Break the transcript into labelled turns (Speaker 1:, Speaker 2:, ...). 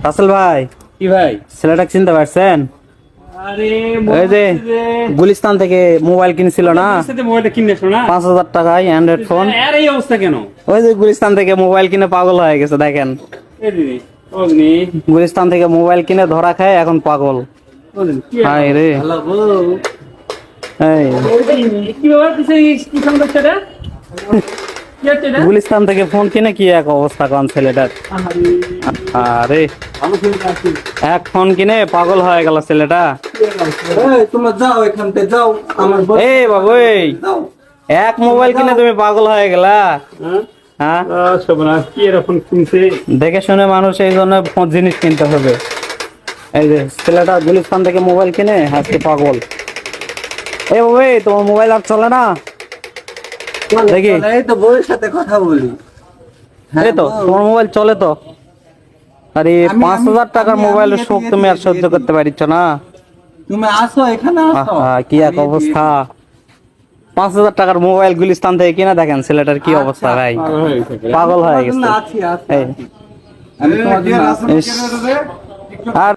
Speaker 1: রাসেল ভাই,
Speaker 2: কি ভাই?
Speaker 1: ছেলেটা চিনতে পারছেন?
Speaker 2: আরে
Speaker 1: ওই যে গুলিস্তান থেকে মোবাইল কিনছিল না,
Speaker 2: মোবাইলটা কিনেছো না?
Speaker 1: 5,000 টাকায় অ্যান্ড্রয়েড ফোন।
Speaker 2: আর এই অবস্থা কেন?
Speaker 1: ওই যে গুলিস্তান থেকে মোবাইল কিনে পাগল হয়ে গেছে, দেখেন।
Speaker 2: এই দিদি অগ্নি
Speaker 1: গুলিস্তান থেকে মোবাইল কিনে ধরা খায়, এখন পাগল।
Speaker 2: বলেন কি?
Speaker 1: হাই রে, এই
Speaker 2: কি ব্যাপার? কি সমস্যা এটা? কি হচ্ছে এটা?
Speaker 1: গুলিস্তান থেকে ফোন কিনে কি এক অবস্থা কোন ছেলেটার। আরে
Speaker 2: ভালো ফোন আছে।
Speaker 1: এক ফোন কিনে পাগল হয়ে গেল ছেলেটা।
Speaker 3: তোমরা যাও এখান থেকে যাও, আমার
Speaker 1: এই বাবু, এই
Speaker 3: যাও।
Speaker 1: এক মোবাইল কিনে তুমি পাগল হয়ে গেলা।
Speaker 2: হ্যাঁ?
Speaker 1: হ্যাঁ,
Speaker 2: সর্বনাশ, কি এরকম কিনছে?
Speaker 1: দেখে শুনে মানুষ এই জন্য জিনিস কিনতে হবে। এই যে ছেলেটা গুলিস্তান থেকে মোবাইল কিনে আজকে পাগল। এই বাবু, এই তোমার মোবাইল আর চলে না দেখি।
Speaker 3: এই তো বউয়ের সাথে কথা বলি।
Speaker 1: এই তো তোমার মোবাইল চলে তো। আরে
Speaker 3: আমি-
Speaker 1: 5,000 টাকার
Speaker 3: আমি-
Speaker 1: মোবাইলের
Speaker 3: আমি-
Speaker 1: শোক তুমি আর সহ্য করতে পারছ না।
Speaker 3: তুমি আসো এখানে আসো।
Speaker 1: আহা, কি এক অবস্থা। 5,000 টাকার মোবাইল গুলিস্তান থেকে কিনা, দেখেন ছেলেটার কি অবস্থা ভাই, পাগল হয়ে গেছে।
Speaker 3: আছি আছি
Speaker 1: এই
Speaker 3: আমি তোমার জন্য
Speaker 1: ইস, আর